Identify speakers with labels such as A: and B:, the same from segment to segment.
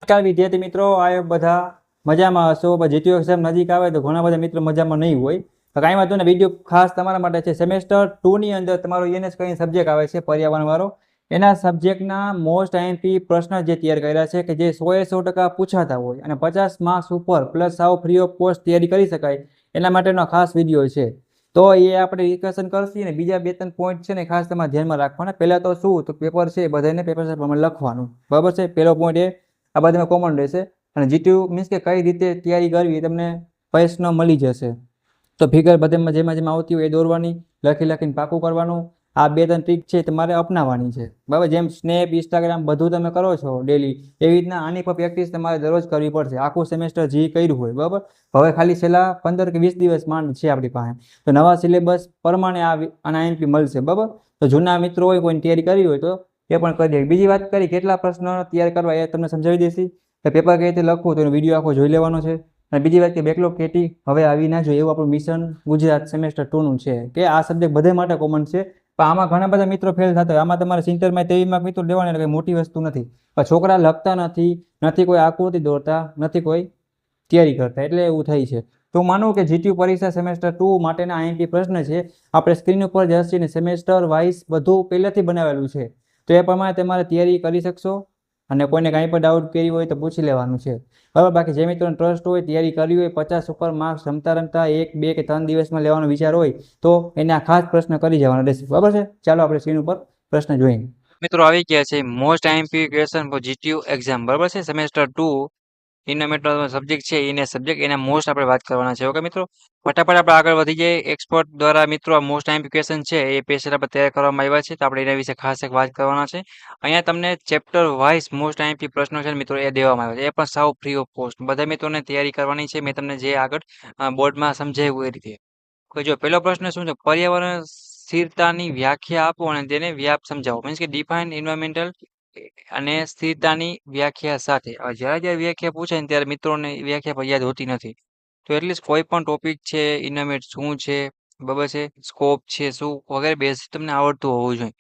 A: નમસ્કાર વિદ્યાર્થી મિત્રો, આ બધા મજામાં હશો. જીટીયુ એક્ઝામ નજીક આવે તો ઘણા બધા મિત્રો મજામાં નહીં હોય. તો કાંઈ વાંધો નહીં, વિડીયો ખાસ તમારા માટે છે. સેમેસ્ટર 2 ની અંદર તમારો ENS કરીને સબ્જેક્ટ આવે છે પર્યાવરણ વાળો, એના સબ્જેક્ટના મોસ્ટ આઈએમપી પ્રશ્ન જે તૈયાર કર્યા છે કે જે 100% પૂછાતા હોય અને 50 માર્ક્સ ઉપર પ્લસ સાવ ફ્રી ઓફ કોસ્ટ તૈયારી કરી શકાય એના માટેનો ખાસ વિડીયો છે. તો એ આપણે ડિસ્કશન કરશું ને બીજા 2-3 પોઈન્ટ છે ને ખાસ તમારે ધ્યાનમાં રાખવાના. પહેલાં તો શું તો પેપર છે બધાને પેપર પ્રમાણે લખવાનું, બરાબર છે. પહેલો પોઈન્ટ એ આ બધામાં કોમન રહેશે અને જીટીયુ મીન્સ કે કઈ રીતે તૈયારી કરવી તમને પ્રશ્ન મળી જશે. તો ફિગર બધામાં જેમાં આવતી હોય એ દોરવાની, લખીને પાકું કરવાનું. આ 2-3 ટ્રીક છે તમારે અપનાવવાની છે, બરાબર. જેમ સ્નેપ, ઇન્સ્ટાગ્રામ બધું તમે કરો છો ડેલી, એવી રીતના આની પર પ્રેક્ટિસ તમારે દરરોજ કરવી પડશે. આખું સેમેસ્ટર જે કર્યું હોય, બરાબર. હવે ખાલી છેલ્લા 15 કે 20 દિવસ માંડ છે આપણી પાસે, તો નવા સિલેબસ પ્રમાણે આના આઈએમપી મળશે, બરાબર. તો જૂના મિત્રો હોય કોઈને તૈયારી કરવી હોય તો એ પણ કરી દે. બીજી વાત કરી કેટલા પ્રશ્નો તૈયાર કરવા એ તમને સમજાવી દેશી. તો પેપર કઈ રીતે લખવું તો એનો વિડીયો આખો જોઈ લેવાનો છે. અને બીજી વાત કે બેકલોગ કેટી હવે આવી ના જોઈએ એવું આપણું મિશન ગુજરાત સેમેસ્ટર 2નું છે કે આ સબ્જેક્ટ બધે માટે કોમન છે. પણ આમાં ઘણા બધા મિત્રો ફેલ થતા હોય. આમાં તમારે 70 માં 23 માર્ક મિત્રો લેવાના એટલે કંઈ મોટી વસ્તુ નથી. પણ છોકરા લખતા નથી કોઈ આકૃતિ દોરતા, નથી કોઈ તૈયારી કરતા, એટલે એવું થાય છે. તો માનું કે જીટીયુ પરીક્ષા સેમેસ્ટર 2 માટેના આઈએમપી પ્રશ્ન છે. આપણે સ્ક્રીન ઉપર જ હશે ને સેમેસ્ટર વાઇઝ બધું પહેલેથી બનાવેલું છે. તો એ પ્રમાણે તમારે તૈયારી કરી શકશો અને કોઈને કાંઈ પણ ડાઉટ કરી હોય તો પૂછી લેવાનું છે, બરાબર. બાકી જે મિત્રોને ટ્રસ્ટ હોય, તૈયારી કરવી હોય, 50 ઉપર માર્ક્સ રમતા 1, 2 કે 3 દિવસમાં લેવાનો વિચાર હોય તો એને આ ખાસ પ્રશ્ન કરી જવાનો રહેશે, બરાબર છે. ચાલો આપણે સ્ક્રીન ઉપર પ્રશ્ન જોઈએ.
B: મિત્રો આવી ગયા છે most I M P question for GTU exam, બરાબર છે. સેમેસ્ટર 2 એના મિત્રો સબ્જેક્ટ છે એને સબ્જેક્ટ એના મોસ્ટ આપણે વાત કરવાના છે. ઓકે મિત્રો, ફટાફટ આપણે આગળ વધી જઈએ. એક્સપર્ટ દ્વારા મિત્રો આ મોસ્ટ આઈએમપી ક્વેશ્ચન છે એ સ્પેશિયલ આપણે તૈયાર કરવામાં આવ્યા છે, તો આપણે એના વિશે ખાસ એક વાત કરવાના છે. અહીંયા તમને ચેપ્ટર વાઇઝ મોસ્ટ આઈએમપી પ્રશ્નો છે મિત્રો એ દેવામાં આવ્યા છે, એ પણ સાવ ફ્રી ઓફ કોસ્ટ. બધા મિત્રોને તૈયારી કરવાની છે. મેં તમને જે આગળ બોર્ડમાં સમજાવ્યું એ રીતે. જો પહેલો પ્રશ્ન શું છે, પર્યાવરણ સ્થિરતાની વ્યાખ્યા આપો અને તેને વ્યાપ સમજાવો. મીન્સ કે ડિફાઇન એન્વાયરમેન્ટલ અને સ્થિરતાની વ્યાખ્યા સાથે. જ્યારે વ્યાખ્યા પૂછાય ને ત્યારે મિત્રોને વ્યાખ્યા પર યાદ હોતી નથી. તો એટલીસ્ટ કોઈ પણ ટોપિક છે, એન્વાયરમેન્ટ શું છે, બરાબર છે, સ્કોપ છે શું વગેરે બેઝિક તમને આવડતું હોવું જોઈએ,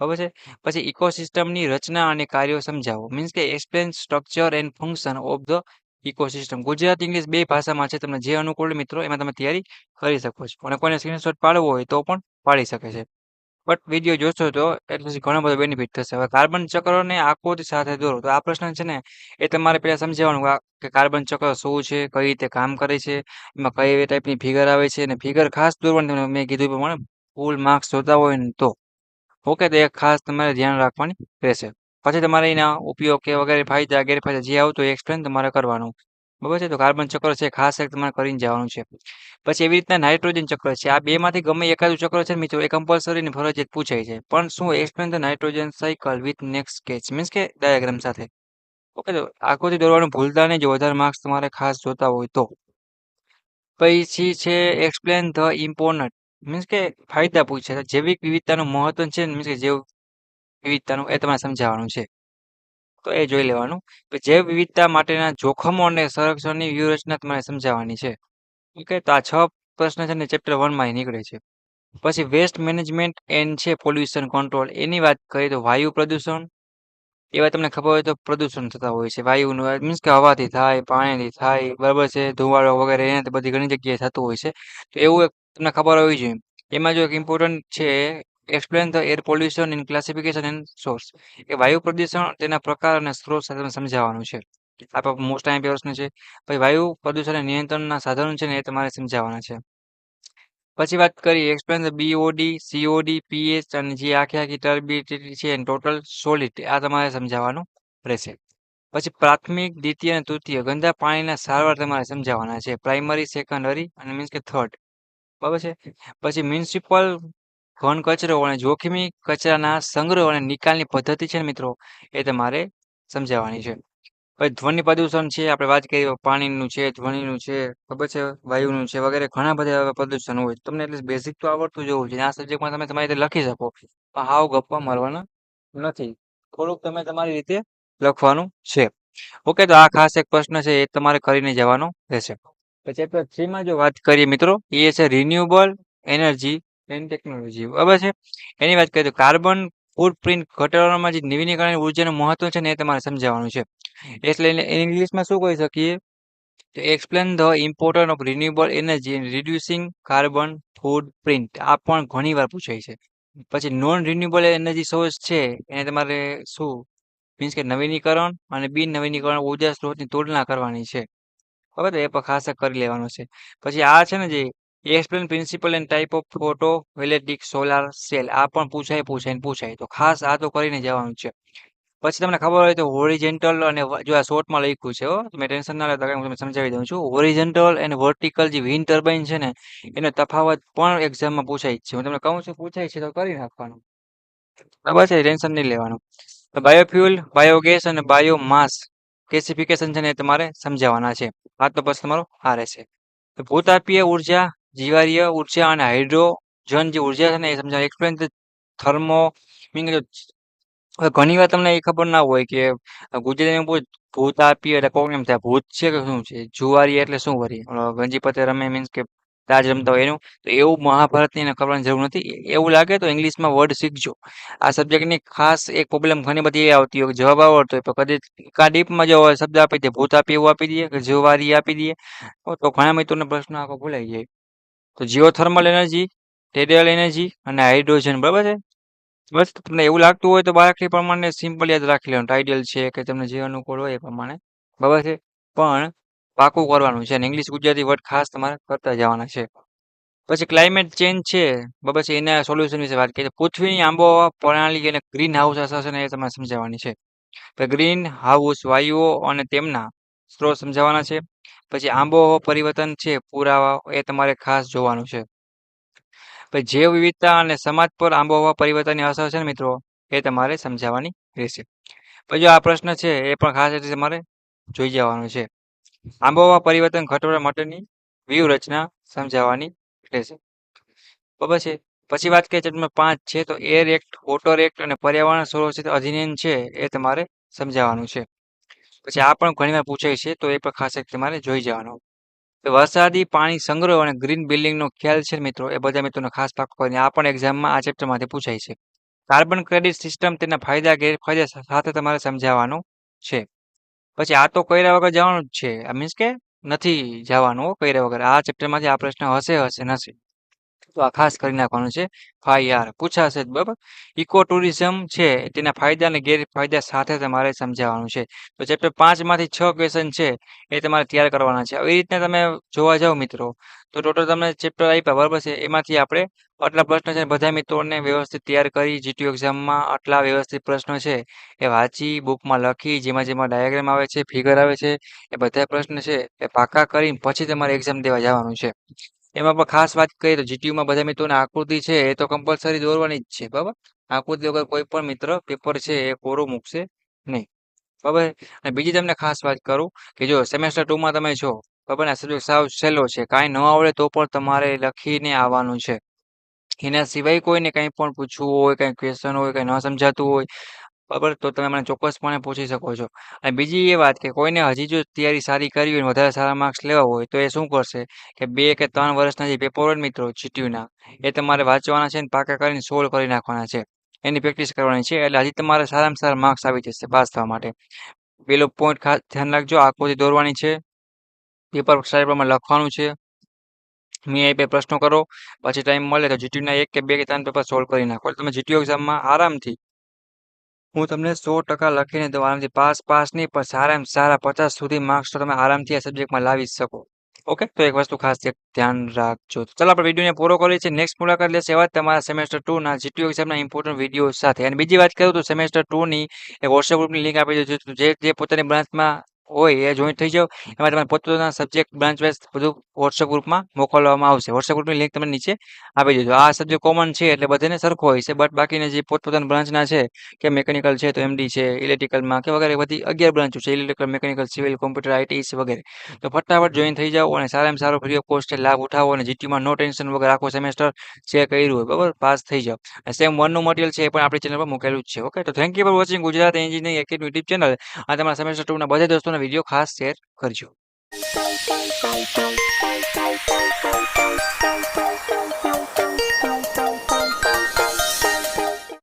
B: બરાબર છે. પછી ઇકોસિસ્ટમની રચના અને કાર્યો સમજાવો. મીન્સ કે explain structure and function of the ecosystem. Gujarati English બે ભાષામાં છે, તમને જે અનુકૂળ મિત્રો એમાં તમે તૈયારી કરી શકો છો. અને કોઈને સ્ક્રીનશોટ પાડવો હોય તો પણ પાડી શકે છે. બટ વિડીયો જોશો તો એટલે ઘણો બધો બેનિફિટ થશે. હવે કાર્બન ચક્રને આકૃતિ સાથે દોરો. તો આ પ્રશ્ન છે ને એ તમારે પહેલા સમજાવવાનું કે કાર્બન ચક્ર શું છે, કઈ રીતે કામ કરે છે, એમાં કઈ ટાઈપની ફિગર આવે છે, અને ફિગર ખાસ દોરવાની. મેં કીધું પ્રમાણે ફૂલ માર્ક્સ જોતા હોય ને તો ઓકે, તો એ ખાસ તમારે ધ્યાન રાખવાની રહેશે. પછી તમારે એના ઉપયોગ કે વગેરે ફાયદા ગેરફાયદા જે આવતું હોય એક્સપ્લેન તમારે કરવાનું, બરાબર છે. તો કાર્બન ચક્ર છે ખાસ એક તમારે કરીને જવાનું છે. પછી એવી રીતના નાઇટ્રોજન ચક્ર છે. આ બેમાંથી ગમે એકાદું ચક્ર છે મિત્રો એ કમ્પલસરી ને ફરજિયાત પૂછાય છે. પણ શું explain the nitrogen cycle with next sketch, means કે ડાયાગ્રામ સાથે. ઓકે, તો આકૃતિ દોરવાનું ભૂલતા નહીં જો વધારે માર્ક્સ તમારે ખાસ જોતા હોય તો. પછી છે એક્સપ્લેન ધ ઇમ્પોર્ટન્ટ, મીન્સ કે ફાયદા પૂછે. જૈવિક વિવિધતાનું મહત્વ છે મીન્સ કે જૈવ વિવિધતાનું એ તમારે સમજાવવાનું છે, તો એ જોઈ લેવાનું. જૈવ વિવિધતા માટેના જોખમો અને સંરક્ષણની વ્યૂહરચના તમારે સમજાવવાની છે. ઓકે, તો આ 6 પ્રશ્ન છે ને ચેપ્ટર 1 માં નીકળે છે. પછી વેસ્ટ મેનેજમેન્ટ એન્ડ છે પોલ્યુશન કંટ્રોલ. એની વાત કરીએ તો વાયુ પ્રદૂષણ, એવા તમને ખબર હોય તો પ્રદૂષણ થતા હોય છે વાયુનું, મીન્સ કે હવાથી થાય, પાણીથી થાય, બરાબર છે, ધુવાડો વગેરે એનાથી બધી ઘણી જગ્યાએ થતું હોય છે. તો એવું એક તમને ખબર હોવી જોઈએ. એમાં જો એક ઇમ્પોર્ટન્ટ છે explain the air pollution in classification and source. એ વાયુ પ્રદૂષણ તેના પ્રકાર અને સ્ત્રોત સાથે સમજાવવાનું છે. આ મોસ્ટ ટાઈમ પ્રશ્ન છે. પછી વાયુ પ્રદૂષણ નિયંત્રણના સાધનો છે ને એ તમારે સમજાવવાના છે. પછી વાત કરીએ explain the BOD, COD, pH અને જે આખી ટર્બિડિટી છે ટોટલ સોલિડ, આ તમારે સમજાવવાનું રહેશે. પછી પ્રાથમિક, દ્વિતીય અને તૃતીય ગંદા પાણીના સારવાર તમારે સમજાવવાના છે. પ્રાઇમરી, સેકન્ડરી અને મીન્સ કે થર્ડ, બરાબર છે. પછી મ્યુનિસિપલ ઘન કચરો અને જોખમી કચરાના સંગ્રહ અને નિકાલની પદ્ધતિ છે ને મિત્રો એ તમારે સમજાવવાની છે. પછી ધ્વનિ પ્રદૂષણ છે, આપણે વાત કરીએ પાણીનું છે, ધ્વનિનું છે, ખબર છે, વાયુનું છે વગેરે ઘણા બધા એવા પ્રદૂષણ હોય. તમને એટલે બેઝિક તો આવડતું જ હોવું જોઈએ. આ સબ્જેક્ટમાં તમે તમારી રીતે લખી શકો, પણ હાવ ગપ્પા મારવાના નથી. થોડુંક તમે તમારી રીતે લખવાનું છે. ઓકે, તો આ ખાસ એક પ્રશ્ન છે એ તમારે કરીને જવાનો રહેશે. પછી ચેપ્ટર 3 માં જો વાત કરીએ મિત્રો એ છે રિન્યુએબલ એનર્જી એન્ડ ટેકનોલોજી, બરાબર છે. એની વાત કરીએ તો કાર્બન ફૂટપ્રિન્ટ ઘટાડવામાં જે નવીનીકરણીય ઉર્જાનું મહત્વ છે ને એ તમારે સમજાવવાનું છે. એટલે ઇંગ્લિશમાં શું કહી શકીએ તો explain the importance of renewable energy in reducing carbon footprint આ પણ ઘણી વાર પૂછાય છે. પછી નોન રિન્યુએબલ એનર્જી સોર્સ છે એને તમારે શું મીન્સ કે નવીનીકરણ અને બિન નવીનીકરણ ઉર્જા સ્ત્રોતની તુલના કરવાની છે. બરાબર તો એ પણ ખાસ કરી લેવાનું છે. પછી આ છે ને જે explain principal and type of photo electric solar cell આ પણ પૂછાય તો ખાસ આ તો કરીને જવાનું છે. પછી તમને ખબર હોય તો હોરિઝોન્ટલ અને જો આ શોર્ટમાં લખ્યું છે હો તમે ટેન્શન ના લેતા હું તમને સમજાવી દઉં છું. હોરિઝોન્ટલ અને વર્ટિકલ જે વિન્ડ ટર્બાઇન છે ને એનો તફાવત પણ એક્ઝામમાં પૂછાય જ છે. હું તમને કહું છું પૂછાય છે તો કરી નાખવાનું. બરાબર છે ટેન્શન નહીં લેવાનું. બાયોફ્યુલ બાયોગેસ અને બાયોમાસ ક્લેસિફિકેશન છે ને એ તમારે સમજાવવાના છે. આ તો બસ તમારો આ રહેશે. તો ભૂતાપીય ઉર્જા જીવારીય ઉર્જા અને હાઇડ્રોજન જે ઉર્જા છે ને એ સમજાવ એક્સપ્લેન થર્મો મીન હવે ઘણી વાર તમને એ ખબર ના હોય કે ગુજરાતીમાં ભૂતાપીય એટલે કોણ એમ થાય ભૂત છે કે શું છે જુવારી એટલે શું વરી ગંજી પતે રમે મીન્સ કે તાજ રમતા હોય એનું તો એવું મહાભારતની એને કરવાની જરૂર નથી. એવું લાગે તો ઇંગ્લિશમાં વર્ડ શીખજો. આ સબ્જેક્ટની ખાસ એક પ્રોબ્લેમ ઘણી બધી એ આવતી હોય કે જવાબ આવડતો હોય પણ કદી કા ડીપમાં જો શબ્દ આપી દે ભૂતાપી એવું આપી દઈએ કે જુવારી આપી દઈએ તો ઘણા મિત્રોને પ્રશ્ન આખો ભૂલાઈ જાય. તો જીઓથર્મલ એનર્જી રેડિયલ એનર્જી અને હાઇડ્રોજન બરાબર છે. બસ તમને એવું લાગતું હોય તો બાળકની પ્રમાણે સિમ્પલ યાદ રાખી લેવાનું આઈડિયલ છે કે તમને જે અનુકૂળ હોય એ પ્રમાણે બરાબર છે. પણ પાકું કરવાનું છે અને ઇંગ્લિશ ગુજરાતી વર્ડ ખાસ તમારે કરતા જવાના છે. પછી ક્લાઇમેટ ચેન્જ છે બરાબર છે એના સોલ્યુશન વિશે વાત કરીએ. પૃથ્વીની આબોહવા પ્રણાલી અને ગ્રીન હાઉસ અસર છે ને એ તમારે સમજાવવાની છે. ગ્રીન હાઉસ વાયુઓ અને તેમના સ્ત્રોત સમજાવવાના છે. પછી આબોહવા પરિવર્તન છે પુરાવા એ તમારે ખાસ જોવાનું છે. પછી જૈવ વિવિધતા અને સમાજ પર આબોહવા પરિવર્તનની અસર છે ને મિત્રો એ તમારે સમજાવવાની રહેશે. પછી આ પ્રશ્ન છે એ પણ ખાસ રીતે તમારે જોઈ જવાનું છે. આબોહવા પરિવર્તન ઘટાડવા માટેની વ્યૂહરચના સમજાવવાની રહેશે. બરાબર છે. પછી વાત કરીએ ચેપ્ટર 5 છે તો એર એક્ટ વોટર એક્ટ અને પર્યાવરણ સુરક્ષિત અધિનિયમ છે એ તમારે સમજાવવાનું છે. પછી આ પણ ઘણી વાર પૂછાય છે તો એ પણ ખાસ તમારે જોઈ જવાનું. વરસાદી પાણી સંગ્રહ અને ગ્રીન બિલ્ડિંગનો ખ્યાલ છે મિત્રો એ બધા મિત્રોને ખાસ પાકો કરીને આ પણ એક્ઝામમાં આ ચેપ્ટરમાંથી પૂછાય છે. કાર્બન ક્રેડિટ સિસ્ટમ તેના ફાયદા ગેરફાયદા સાથે તમારે સમજાવવાનું છે. પછી આ તો કર્યા વગર જવાનું જ છે મીન્સ કે નથી જવાનું કર્યા વગર આ ચેપ્ટરમાંથી આ પ્રશ્ન હશે નશે તો આ ખાસ કરી નાખવાનું છે. યાર પૂછાશે જ બરાબર. ઇકો ટુરિઝમ છે તેના ફાયદા અને ગેરફાયદા સાથે તમારે સમજાવવાનું છે. તો ચેપ્ટર 5 માંથી 6 ક્વેશ્ચન છે એ તમારે તૈયાર કરવાના છે. આવી રીતના તમે જોવા જાઓ મિત્રો તો ટોટલ તમને ચેપ્ટર આપ્યા બરાબર છે એમાંથી આપણે આટલા પ્રશ્ન છે બધા મિત્રોને વ્યવસ્થિત તૈયાર કરી જીટીયુ એક્ઝામમાં આટલા વ્યવસ્થિત પ્રશ્નો છે એ વાંચી બુકમાં લખી જેમાં ડાયાગ્રામ આવે છે ફિગર આવે છે એ બધા પ્રશ્ન છે એ પાકા કરીને પછી તમારે એક્ઝામ દેવા જવાનું છે. એમાં પણ ખાસ વાત કરીએ તો જીટીયુમાં બધા મિત્રોને આકૃતિ છે એ તો કમ્પલસરી દોરવાની જ છે બરાબર. આકૃતિ વગર કોઈ પણ મિત્ર પેપર છે એ કોરું મૂકશે નહીં બરાબર. અને બીજી તમને ખાસ વાત કરું કે જો સેમેસ્ટર 2માં તમે છો બરાબર ને સબ્જેક્ટ સાવ સહેલો છે કાંઈ ન આવડે તો પણ તમારે લખીને આવવાનું છે. એના સિવાય કોઈને કંઈ પણ પૂછવું હોય કંઈ ક્વેશ્ચન હોય કંઈ ન સમજાતું હોય બરાબર તો તમે મને ચોક્કસપણે પૂછી શકો છો. અને બીજી એ વાત કે કોઈને હજી જો તૈયારી સારી કરવી હોય વધારે સારા માર્ક્સ લેવા હોય તો એ શું કરશે કે 2 કે 3 વર્ષના જે પેપર હોય મિત્રો જીટીયુના એ તમારે વાંચવાના છે અને પાકા કરીને સોલ્વ કરી નાખવાના છે. એની પ્રેક્ટિસ કરવાની છે એટલે હજી તમારે સારામાં સારા માર્ક્સ આવી જશે પાસ થવા માટે. પેલો પોઈન્ટ ખાસ ધ્યાન રાખજો આકૃતિ દોરવાની છે. પેપર સારા પ્રમાણે લખવાનું છે. મેં એ 2 પ્રશ્નો કરો પછી ટાઈમ મળે તો જીટીયુના 1 કે 2 કે 3 પેપર સોલ્વ કરી નાખો એટલે તમે જીટીયુ એક્ઝામમાં આરામથી હું તમને 100% લખીને દઉં આરામથી પાસ નહીં પણ સારામાં સારા 50 સુધી માર્ક્સ તો તમે આરામથી આ સબ્જેક્ટમાં લાવી શકો. ઓકે તો એક વસ્તુ ખાસ ધ્યાન રાખજો. ચાલો આપણે વિડીયોને પૂરો કરીએ છીએ. નેક્સ્ટ મુલાકાત લેશે એવા તમારા સેમેસ્ટર 2ના જીટીયુ એક્ઝામના ઇમ્પોર્ટન્ટ વિડીયો સાથે. અને બીજી વાત કરું તો સેમેસ્ટર 2ની એક વોટ્સએપ ગ્રુપની લિંક આપી દઉં છું જે પોતાની બ્રાન્ચમાં હોય એ જોઈન થઈ જાઓ. એમાં તમારે પોતપોતાના સબ્જેક્ટ બ્રાન્ચ વાઇઝ બધું વોટ્સએપ ગ્રુપમાં મોકલવામાં આવશે. વોટ્સએપ ગ્રુપની લિંક તમને નીચે આપી દેજો. આ સબ્જેક્ટ કોમન છે એટલે બધાને સરખો હોય છે બટ બાકીના જે પોતપોતાના બ્રાન્ચના છે કે મિકેનિકલ છે તો એમડી છે ઇલેક્ટ્રિકલમાં કે વગેરે બધી 11 બ્રાન્ચો છે electrical mechanical civil computer IT વગેરે. તો ફટાફટ જોઈન થઈ જાઓ અને સારામાં સારો ફ્રી ઓફ કોસ્ટ લાભ ઉઠાવો અને જીટીયુમાં નો ટેન્શન વગર આખો સેમેસ્ટર જે કર્યું હોય બરાબર પાસ થઈ જાઓ. સેમ 1નું મટીરિયલ છે એ પણ આપણી ચેનલ પર મૂકેલું જ છે. ઓકે તો thank you for watching Gujarat engineering academy YouTube channel અને તમારા સેમેસ્ટર 2ના બધા દોસ્તોના વિડીયો ખાસ શેર કરજો.